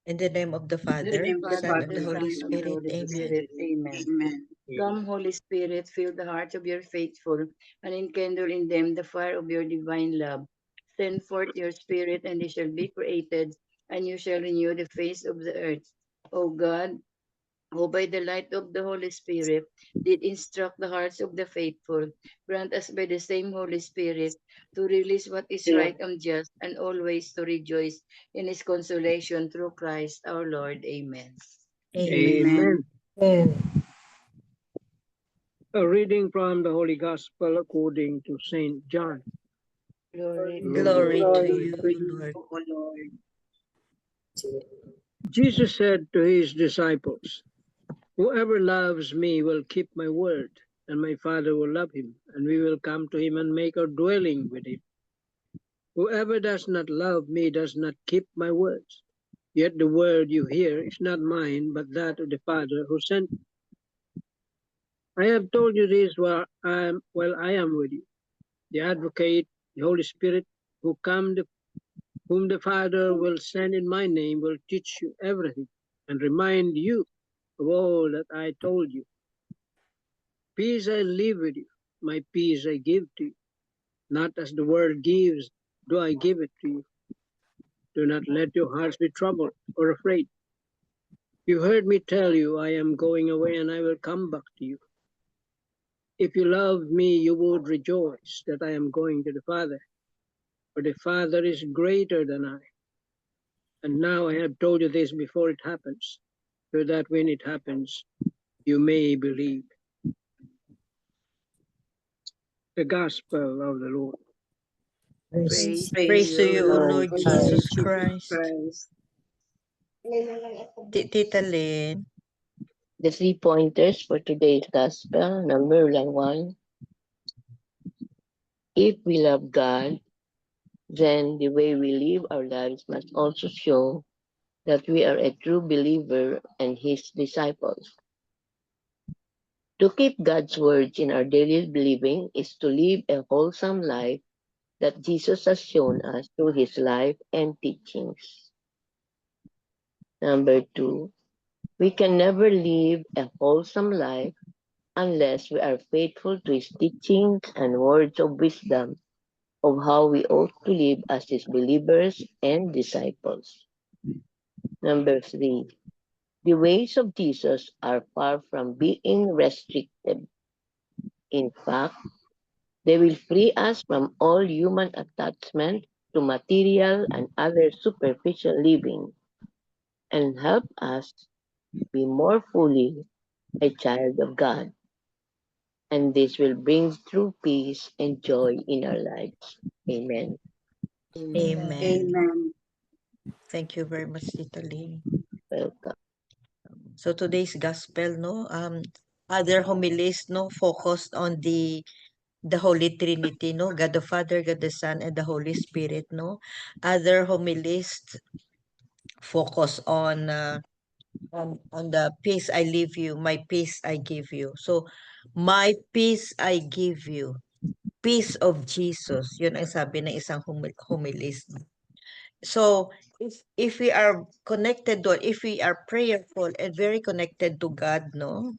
In the name of the Father, the Son, and the Holy Son, and the Spirit. Holy Amen. Spirit. Amen. Come, Holy Spirit, fill the hearts of your faithful, and enkindle in them the fire of your divine love. Send forth your Spirit, and they shall be created, and you shall renew the face of the earth. O God, who by the light of the Holy Spirit did instruct the hearts of the faithful, grant us by the same Holy Spirit to release what is right and just, and always to rejoice in his consolation through Christ our Lord. Amen. Amen. Amen. A reading from the Holy Gospel according to Saint John. Glory, Glory to glory you, to O you, Lord. O Lord. Jesus said to his disciples, "Whoever loves me will keep my word, and my Father will love him, and we will come to him and make our dwelling with him. Whoever does not love me does not keep my words. Yet the word you hear is not mine, but that of the Father who sent me. I have told you this while I am with you. The Advocate, the Holy Spirit, whom the Father will send in my name, will teach you everything and remind you of all that I told you. Peace I leave with you, my peace I give to you. Not as the world gives, do I give it to you. Do not let your hearts be troubled or afraid. You heard me tell you, I am going away and I will come back to you. If you loved me, you would rejoice that I am going to the Father, for the Father is greater than I. And now I have told you this before it happens, so that when it happens, you may believe. The Gospel of the Lord. Praise to Praise to you, you, O Lord Lord Jesus Jesus Christ. Christ. Tita Lynn. The 3 pointers for today's gospel. Number 1, if we love God, then the way we live our lives must also show that we are a true believer and his disciples. To keep God's words in our daily living is to live a wholesome life that Jesus has shown us through his life and teachings. Number 2, we can never live a wholesome life unless we are faithful to his teachings and words of wisdom of how we ought to live as his believers and disciples. Number 3, the ways of Jesus are far from being restrictive. In fact, they will free us from all human attachment to material and other superficial living and help us be more fully a child of God. And this will bring true peace and joy in our lives. Amen. Amen. Amen. Thank you very much, Tita Lynn. Welcome. So today's gospel, no, other homilies, no, focused on the Holy Trinity, no, God the Father, God the Son, and the Holy Spirit, no. Other homilies focus on the peace I leave you, my peace I give you. So, my peace I give you. Peace of Jesus. Yun ang sabi ng isang homilist. So, if we are connected to, if we are prayerful and very connected to God, no,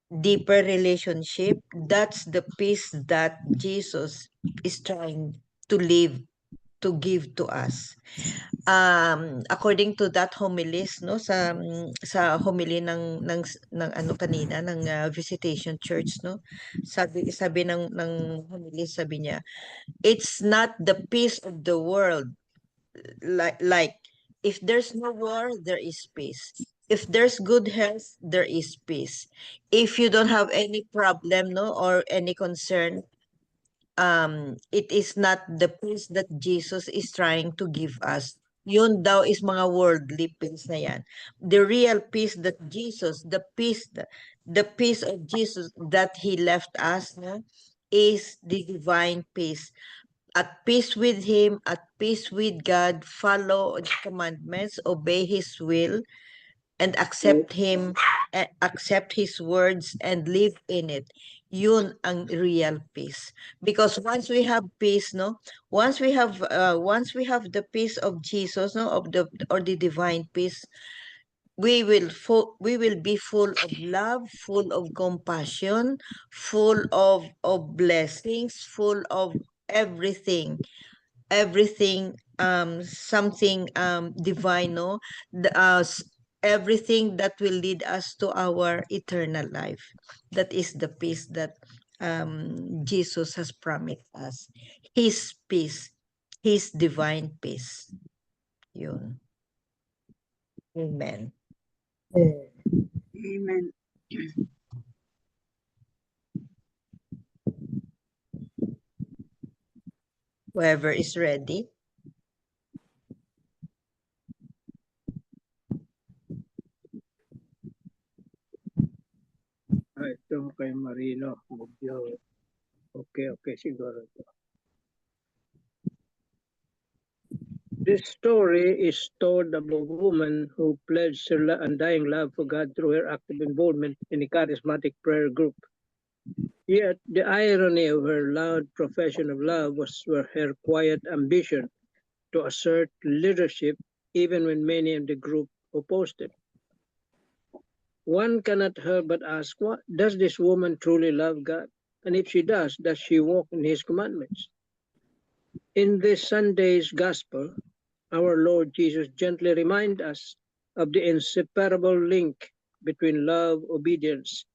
deeper relationship, that's the peace that Jesus is trying to live, to give to us. According to that homilies, no, sa homily ng ano kanina ng Visitation Church, no, sabi ng homily, sabi niya, it's not the peace of the world, like if there's no war, there is peace. If there's good health, there is peace. If you don't have any problem, no, or any concern, it is not the peace that Jesus is trying to give us. Yun daw is mga worldly peace na yan. The real peace that Jesus, the peace of Jesus that He left us, no, is the divine peace. At peace with Him, at peace with God, follow the commandments, obey His will, and accept Him, accept His words, and live in it. Yun ang real peace. Because once we have peace, no, once we have the peace of Jesus, no, of the divine peace, we will be full of love, full of compassion, full of blessings, full of everything, something divine, no, everything that will lead us to our eternal life. That is the peace that Jesus has promised us. His peace, his divine peace. Yun. Amen. Amen. Whoever is ready. Ito kay Marino. Medyo okay siguro ito. This story is told of a woman who pledged her undying love for God through her active involvement in a charismatic prayer group. Yet, the irony of her loud profession of love was her quiet ambition to assert leadership even when many in the group opposed it. One cannot help but ask, what, does this woman truly love God? And if she does she walk in His commandments? In this Sunday's Gospel, our Lord Jesus gently reminds us of the inseparable link between love, obedience,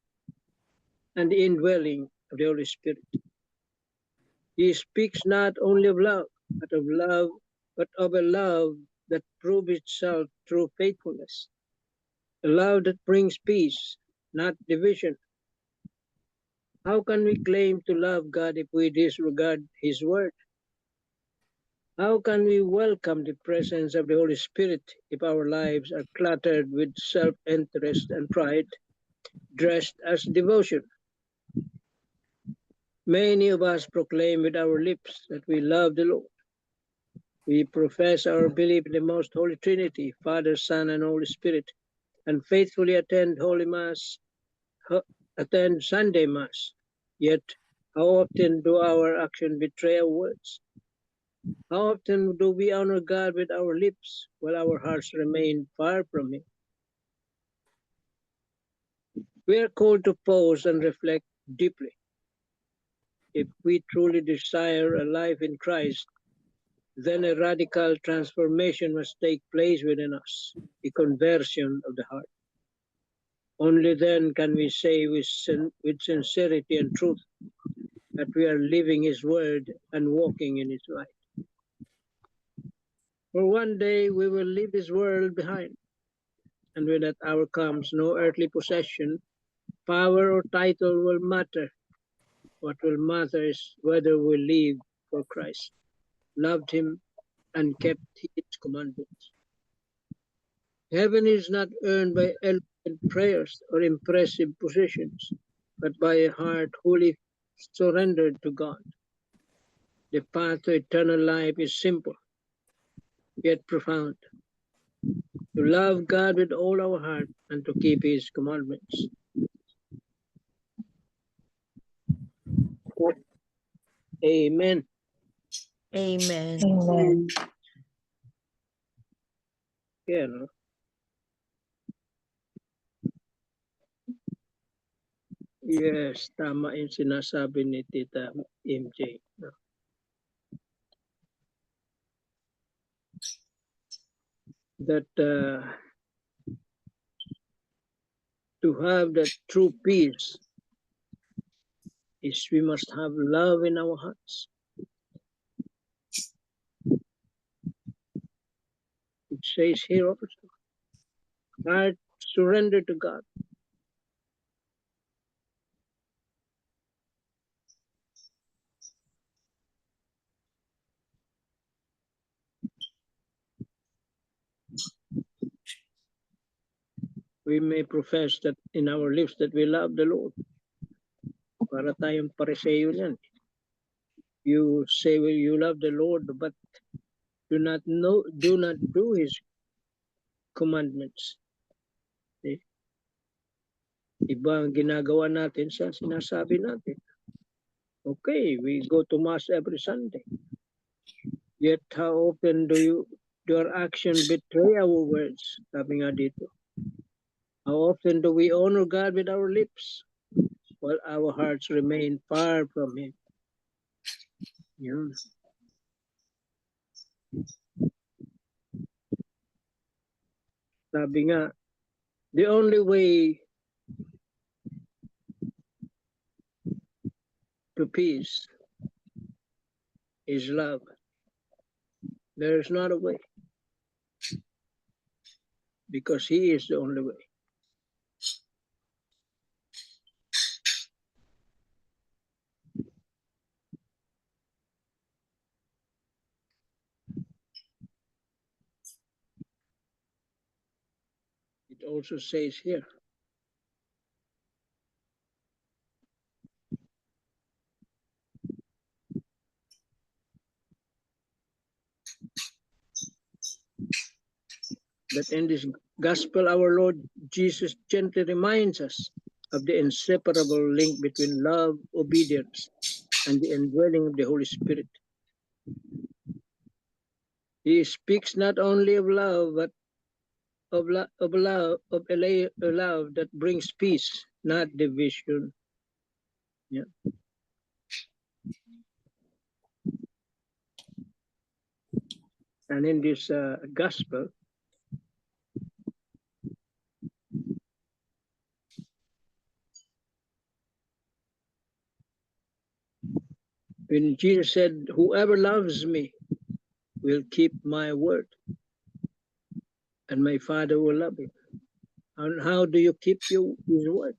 and the indwelling of the Holy Spirit. He speaks not only of love, but of a love that proves itself through faithfulness, a love that brings peace, not division. How can we claim to love God if we disregard His word? How can we welcome the presence of the Holy Spirit if our lives are cluttered with self-interest and pride, dressed as devotion? Many of us proclaim with our lips that we love the Lord. We profess our belief in the most holy Trinity, Father, Son, and Holy Spirit, and faithfully attend Holy Mass, attend Sunday Mass. Yet, how often do our actions betray our words? How often do we honor God with our lips while our hearts remain far from Him? We are called to pause and reflect deeply. If we truly desire a life in Christ, then a radical transformation must take place within us, a conversion of the heart. Only then can we say with sincerity and truth that we are living His word and walking in His light. For one day we will leave this world behind, and when that hour comes, no earthly possession, power, or title will matter. What will matter is whether we live for Christ, loved Him, and kept His commandments. Heaven is not earned by eloquent prayers or impressive positions, but by a heart wholly surrendered to God. The path to eternal life is simple, yet profound. To love God with all our heart and to keep His commandments. Amen. Amen. Amen. Yeah, no? Yes, tama yung sinasabi ni Tita MJ. No? That to have that true peace is we must have love in our hearts. It says here also, heart surrender to God. We may profess that in our lips that we love the Lord. Para tayong pareseyo yan. You say well, you love the Lord, but do not do His commandments. See? Iba ang ginagawa natin sa sinasabi natin. Okay, we go to Mass every Sunday. Yet how often do your action betray our words? Sabi nga dito. How often do we honor God with our lips while our hearts remain far from Him? Yun. Sabi nga, the only way to peace is love. There is not a way. Because He is the only way. It also says here, that in this gospel our Lord Jesus gently reminds us of the inseparable link between love, obedience, and the indwelling of the Holy Spirit. He speaks not only of love, but of a love that brings peace, not division. Yeah. And in this gospel, when Jesus said, "Whoever loves me will keep my word, and my Father will love him." And how do you keep his word?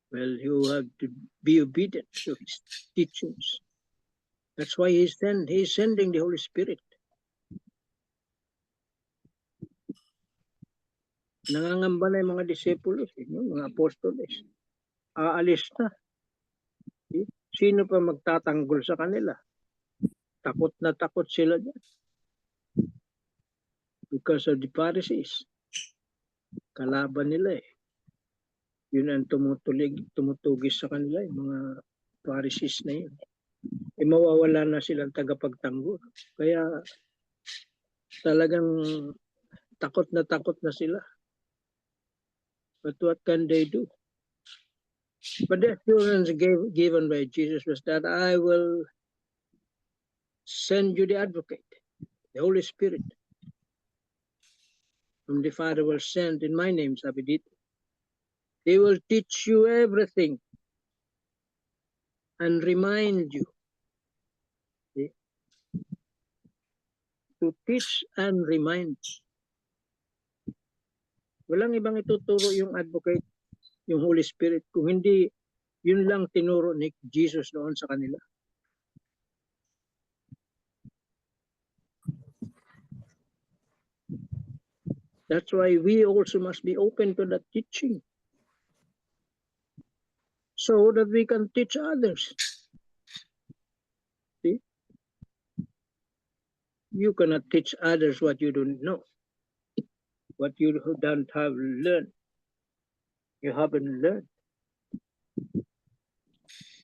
Well, you have to be obedient to his teachings. That's why he's sending the Holy Spirit. Nangangamba na yung mga disipulos, mga apostoles. Aalis na. Sino pa magtatanggol sa kanila? Takot na takot sila dyan. Because of the Pharisees. Kalaban nila eh. Yun ang tumutugis sa kanila, yung mga Pharisees na yun. Eh mawawala na silang tagapagtanggol. Kaya talagang takot na sila. But what can they do? But the assurance given by Jesus was that I will send you the advocate, the Holy Spirit, whom the Father will send in my name, sabi dito. He will teach you everything and remind you. See? To teach and remind. Walang ibang ituturo yung advocate, yung Holy Spirit, kung hindi yun lang tinuro ni Jesus noon sa kanila. That's why we also must be open to that teaching, so that we can teach others. See? You cannot teach others what you don't know, what you don't have learned. You haven't learned.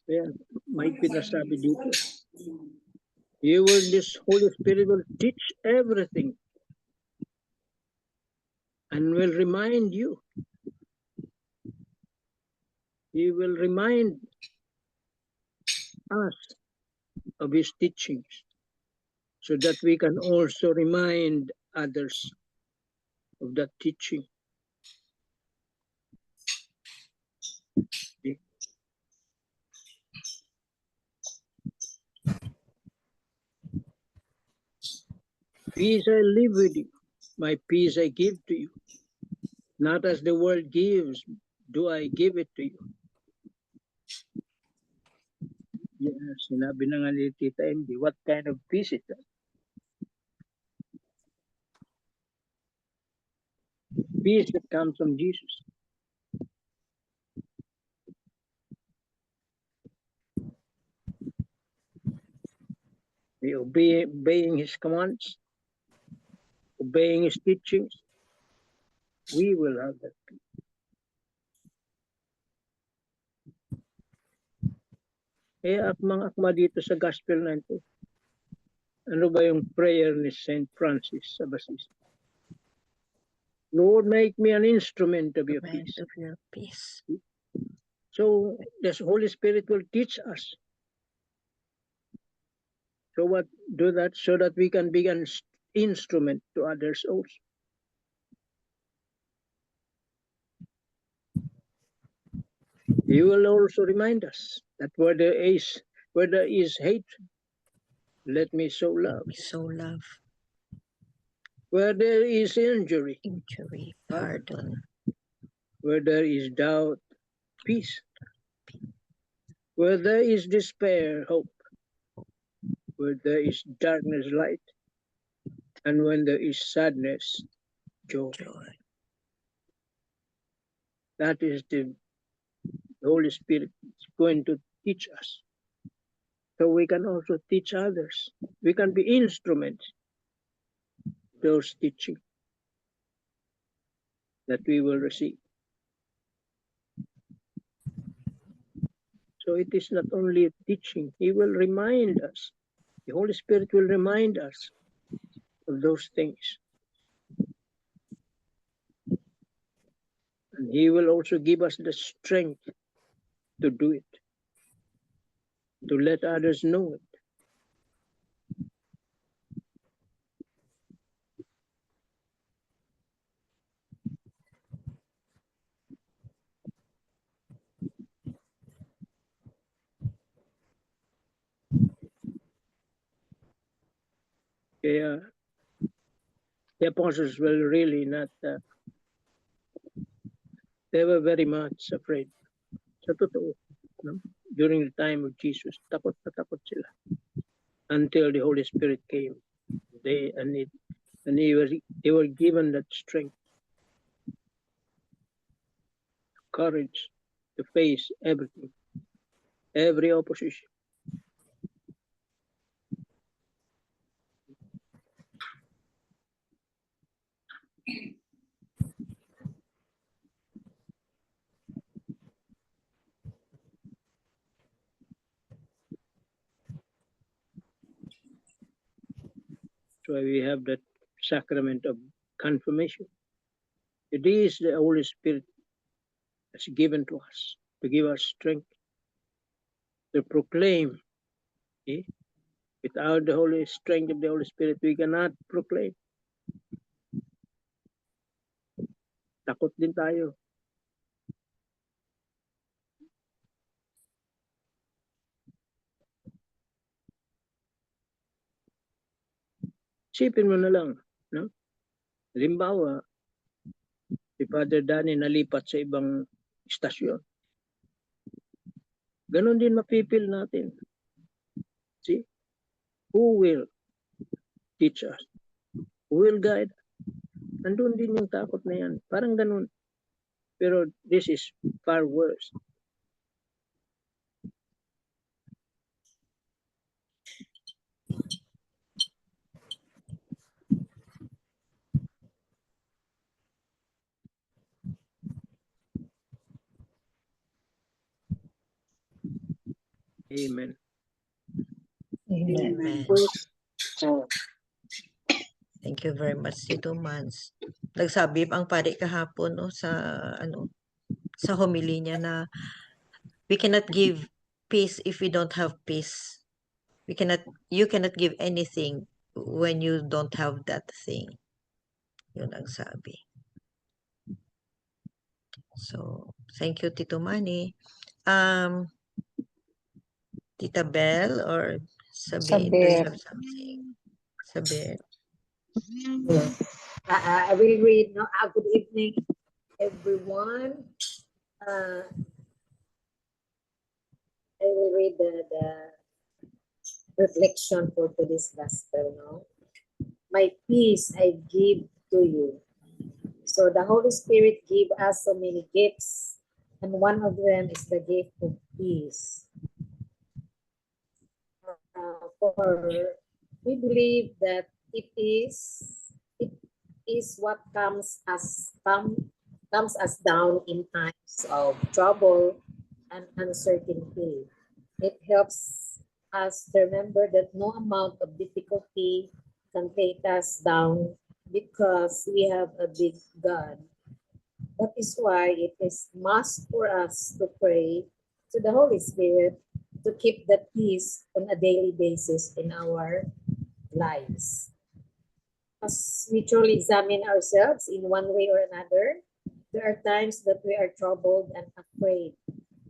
Kaya may pinasabi dito. This Holy Spirit will teach everything and will remind you. He will remind us of his teachings so that we can also remind others of that teaching. Peace I live with you, my peace I give to you. Not as the world gives, do I give it to you. Yeah, sinabi na nga ni Tita Andy, what kind of peace is that? Peace that comes from Jesus. We obeying his commands, obeying his teachings, we will have that peace. akmang-akma dito sa gospel na ito. Ano ba yung prayer ni Saint Francis of Assisi? Lord, make me an instrument of your Command peace. of your peace. So the Holy Spirit will teach us. So what do that so that we can be an instrument to others also. He will also remind us that where there is hatred, let me sow love. We so love, Where there is injury, injury, pardon. where there is doubt, peace. Where there is despair, hope. Where there is darkness, light. And when there is sadness, joy. Joy. That is the Holy Spirit is going to teach us. So we can also teach others. We can be instruments, those teaching that we will receive. So it is not only a teaching, He will remind us. The Holy Spirit will remind us of those things. And He will also give us the strength to do it, to let others know it. Kaya, the apostles were really not, they were very much afraid. Sa totoo, no? During the time of Jesus, takot na takot sila. Until the Holy Spirit came. They were given that strength, courage to face everything, every opposition. That's why we have that sacrament of confirmation. It is the Holy Spirit that's given to us to give us strength to proclaim. Okay? Without the Holy strength of the Holy Spirit, we cannot proclaim. Takot din tayo. Isipin mo na lang, no? Halimbawa, si Father Danny nalipat sa ibang istasyon. Ganon din mapipil natin. See? Who will teach us? Who will guide? Nandun din yung takot na yan. Parang ganon. Pero this is far worse. Amen. Amen. Thank you very much, Tito Mans. Nagsabi ang pari kahapon no, sa homily niya na we cannot give peace if we don't have peace. You cannot give anything when you don't have that thing. Yun ang sabi. So, thank you, Tito Manny. Tita Belle or Sabine, do you have something? Sabine. Yes. I will read. No, good evening, everyone. I will read the reflection for today's gospel. No, my peace I give to you. So the Holy Spirit gave us so many gifts, and one of them is the gift of peace. For we believe that it is what comes us down in times of trouble and uncertainty. It helps us to remember that no amount of difficulty can take us down because we have a big God. That is why it is must for us to pray to the Holy Spirit to keep the peace on a daily basis in our lives. As we truly examine ourselves in one way or another, there are times that we are troubled and afraid.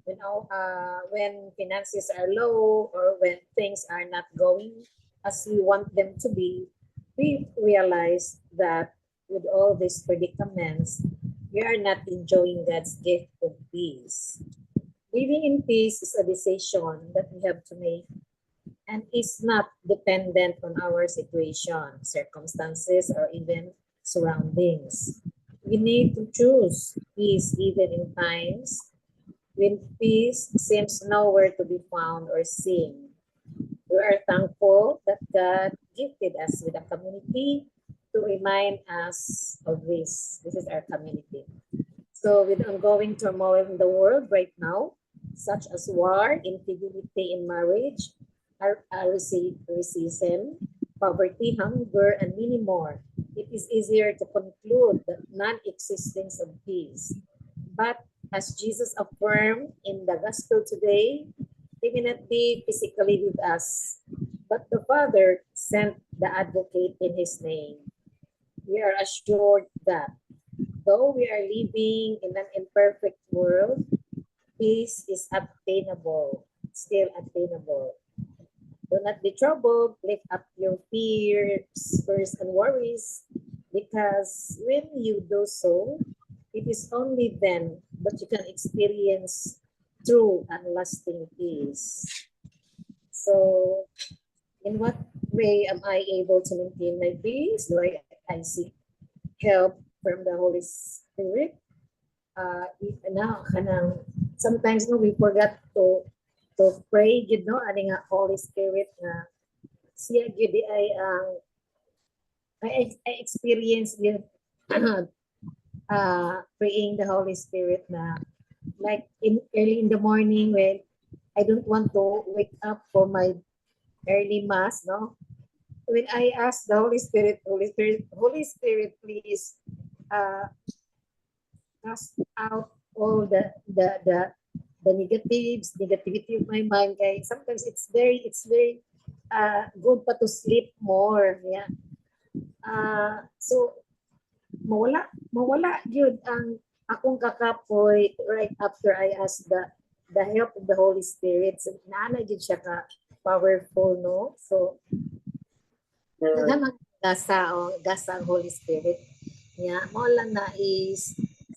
When finances are low or when things are not going as we want them to be, we realize that with all these predicaments, we are not enjoying God's gift of peace. Living in peace is a decision that we have to make and is not dependent on our situation, circumstances, or even surroundings. We need to choose peace even in times when peace seems nowhere to be found or seen. We are thankful that God gifted us with a community to remind us of this. This is our community. So with ongoing turmoil in the world right now, such as war, infidelity in marriage, racism, poverty, hunger, and many more, it is easier to conclude the non-existence of peace. But as Jesus affirmed in the gospel today, he may not be physically with us, but the Father sent the advocate in his name. We are assured that though we are living in an imperfect world, peace is attainable, still attainable. Do not be troubled, lift up your fears and worries, because when you do so, it is only then that you can experience true and lasting peace. So, in what way am I able to maintain my peace? Do I seek help from the Holy Spirit? Sometimes no, we forgot to pray, aning nga Holy Spirit na siya gyud ay ang I experience yun praying the Holy Spirit na like in early in the morning when I don't want to wake up for my early mass, no? When I ask the Holy Spirit, Holy Spirit, please cast out all the negativity of my mind. Kaya sometimes it's very good pa to sleep more. Yeah. So mawala yun ang akong kakapoy right after I ask the help of the Holy Spirit. So naana yun siya ka powerful, no? So nagamang gasa ang Holy Spirit. Yeah, mo lang na is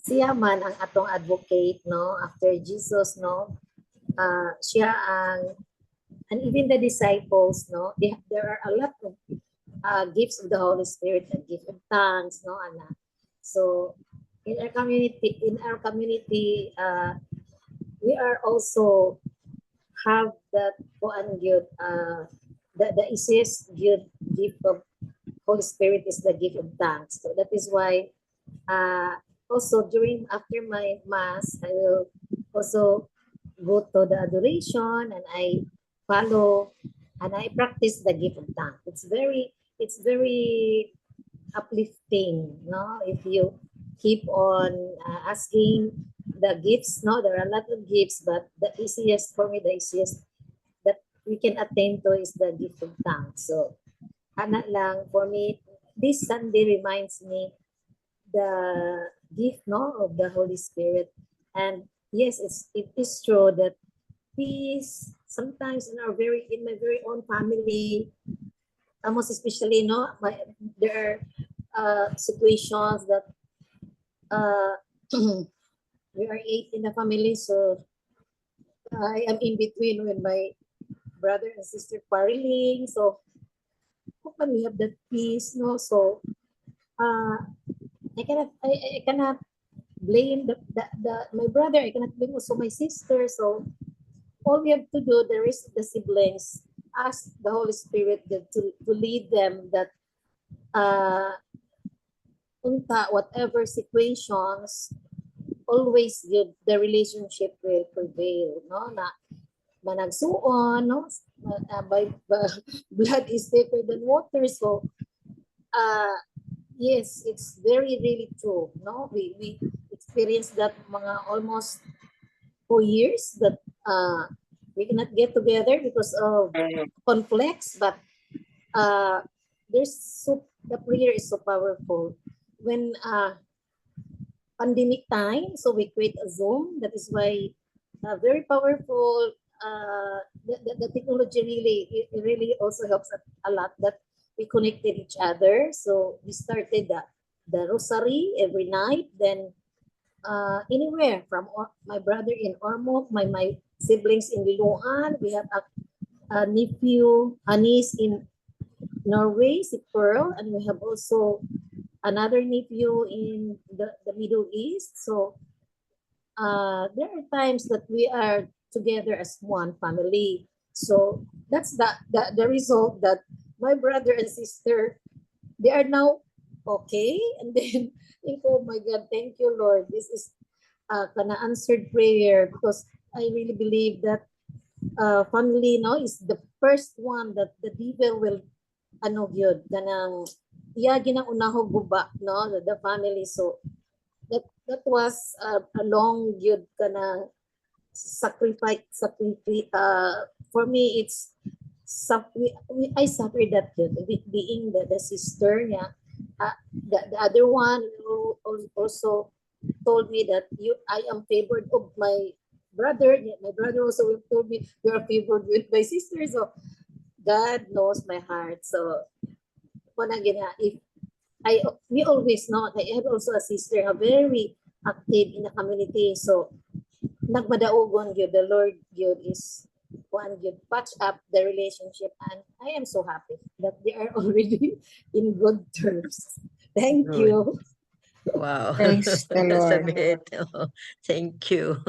siya man ang atong advocate, no? After Jesus, no? Siya and even the disciples, no? There are a lot of gifts of the Holy Spirit, the gift of tongues, no? So in our community, we are also have that the easiest gift of Holy Spirit is the gift of tongues. So that is why also after my mass, I will also go to the adoration and I follow and I practice the gift of tongues. It's very uplifting, no? If you keep on asking the gifts, no? There are a lot of gifts, but the easiest that we can attain to is the gift of tongues. So lang for me, this Sunday reminds me the gift, no, of the Holy Spirit. And yes, it is true that peace sometimes in my very own family, most especially, no, there are situations that we are 8 in the family, so I am in between when my brother and sister quarreling. So how can we have that peace, no? So I cannot blame my brother. I cannot blame also my sister. So all we have to do, the rest of the siblings, ask the Holy Spirit to lead them that whatever situations, always the relationship will prevail, no? managsuon, no? By blood is thicker than water. So, yes, it's very, really true, no? We experienced that mga almost 4 years that we cannot get together because of conflicts, but the prayer is so powerful. When pandemic time, so we create a Zoom. That is why very powerful. The technology really it really also helps a lot that we connected each other. So we started the rosary every night. Then anywhere from my brother in Ormoc, my siblings in Liloan. We have a nephew, a niece in Norway, si Pearl, and we have also another nephew in the Middle East. So there are times that we are together as one family. So that's the result that my brother and sister, they are now okay. And then think, oh my God, thank you, Lord. This is kind of answered prayer because I really believe that family no is the first one that the devil will ano gyud kanang iya ginaunahog guba no the family. So that was a long gyud kana sacrifice for me. It's I suffered that gyud with being the sister, yeah. The other one also told me that I am favored of my brother. Yeah, my brother also told me you are favored with my sister. So God knows my heart. So if we always know I have also a sister a very active in the community. So nagmadaogon gyud the Lord gyud is one gyud patch up the relationship, and I am so happy that they are already in good terms. Thank Good. you. Wow. Praise the Lord. Sabit. Oh, thank you.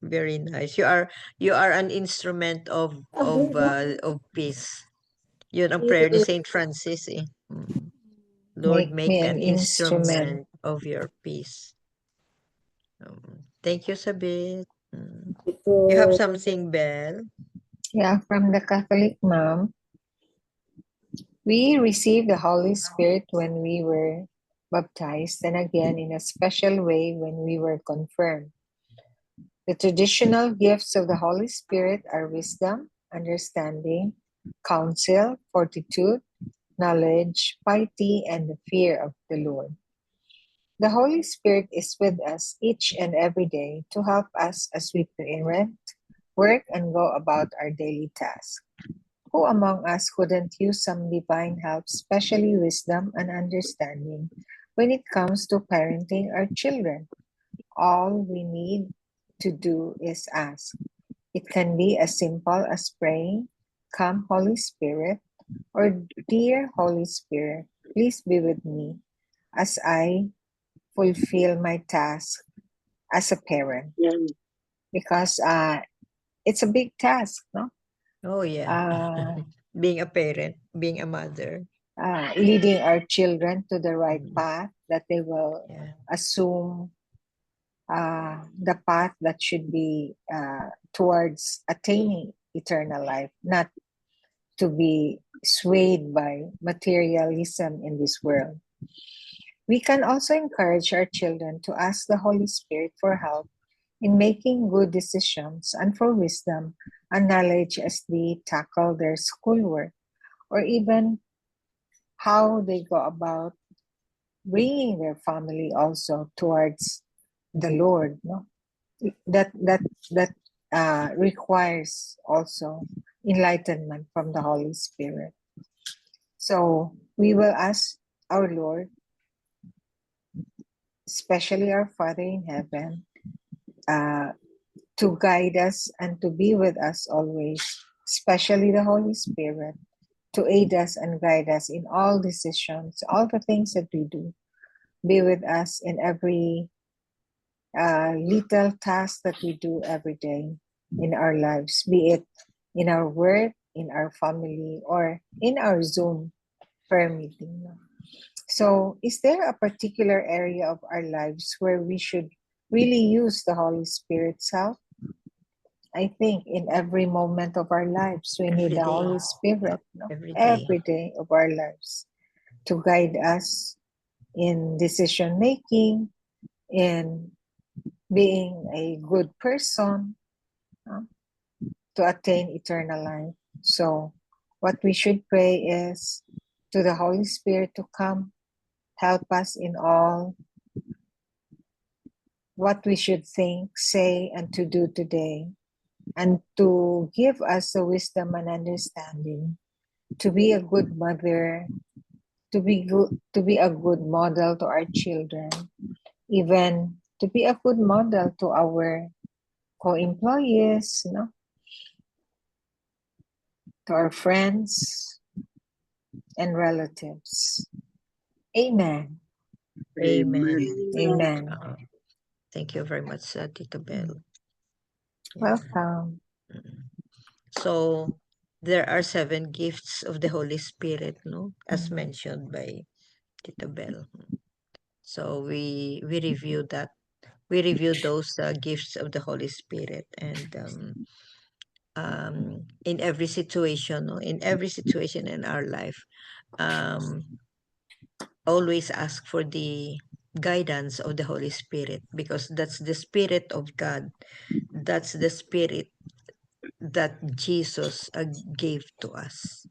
Very nice. You are an instrument of peace. Yun ang prayer ni Saint Francis eh. Lord, Make me make me an an instrument. instrument of your peace. Thank you, Sabit. You have something, Belle? Yeah, from the Catholic mom. We received the Holy Spirit when we were baptized and again in a special way when we were confirmed. The traditional gifts of the Holy Spirit are wisdom, understanding, counsel, fortitude, knowledge, piety, and the fear of the Lord. The Holy Spirit is with us each and every day to help us as we parent, work, and go about our daily tasks. Who among us couldn't use some divine help, especially wisdom and understanding, when it comes to parenting our children? All we need to do is ask. It can be as simple as praying, "Come, Holy Spirit," or "Dear Holy Spirit, please be with me as I fulfill my task as a parent." Because it's a big task, no? Oh, yeah. Being a parent, being a mother. Leading our children to the right path that they will Yeah. assume the path that should be towards attaining eternal life, not to be swayed by materialism in this world. We can also encourage our children to ask the Holy Spirit for help in making good decisions and for wisdom and knowledge as they tackle their schoolwork, or even how they go about bringing their family also towards the Lord. No, that requires also enlightenment from the Holy Spirit. So we will ask our Lord, especially our Father in heaven, to guide us and to be with us always, especially the Holy Spirit, to aid us and guide us in all decisions, all the things that we do. Be with us in every little task that we do every day in our lives, be it in our work, in our family, or in our Zoom prayer meeting. So, is there a particular area of our lives where we should really use the Holy Spirit's help? I think in every moment of our lives, we Every need the day. Holy Spirit, no? Every day. Every day of our lives to guide us in decision making, in being a good person, no? To attain eternal life. So, what we should pray is to the Holy Spirit to come, help us in all what we should think, say, and to do today, and to give us the wisdom and understanding to be a good mother, to be a good model to our children, even to be a good model to our co-employees, to our friends and relatives. Amen. Amen. Amen. Thank you very much, Tito Bell. Yeah. Welcome. So there are 7 gifts of the Holy Spirit, no, as Mm. mentioned by Tito Bell. So we review that. We review those gifts of the Holy Spirit, and in every situation, no, in every situation in our life, always ask for the guidance of the Holy Spirit, because that's the Spirit of God. That's the Spirit that Jesus gave to us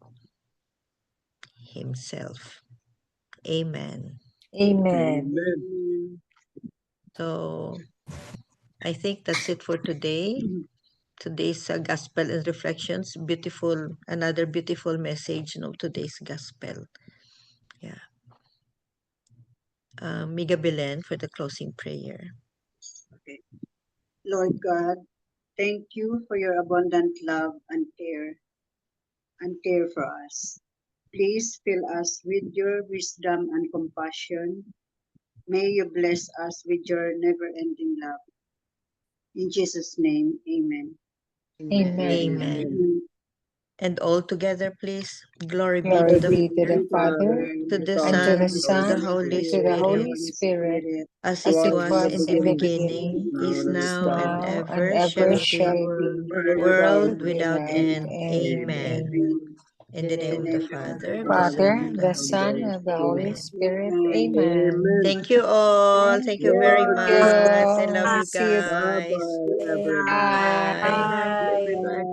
himself. Amen. Amen. So I think that's it for today. Today's gospel and reflections. Beautiful, another beautiful message, today's gospel. Yeah. Miga Belen for the closing prayer. Okay. Lord God, thank you for your abundant love and care for us. Please fill us with your wisdom and compassion. May you bless us with your never-ending love. In Jesus' name, amen. Amen. Amen. And all together, please. Glory be Glory to the be to the Father, to the and to Son, the to the Son, Holy and to the Spirit, Holy Spirit, as as it it was in was the in the beginning, beginning, is is now, and now, and ever ever shall be, shall be, world world without without end. end. Amen. Amen. In the name of the Father, the Son, Father, and the the Holy Son, Spirit. and the Holy Amen. Spirit. Amen. Amen. Thank you all. Thank you very Thank much. I love you. you See you. guys. Bye-bye, everybody. Bye. Bye. Bye.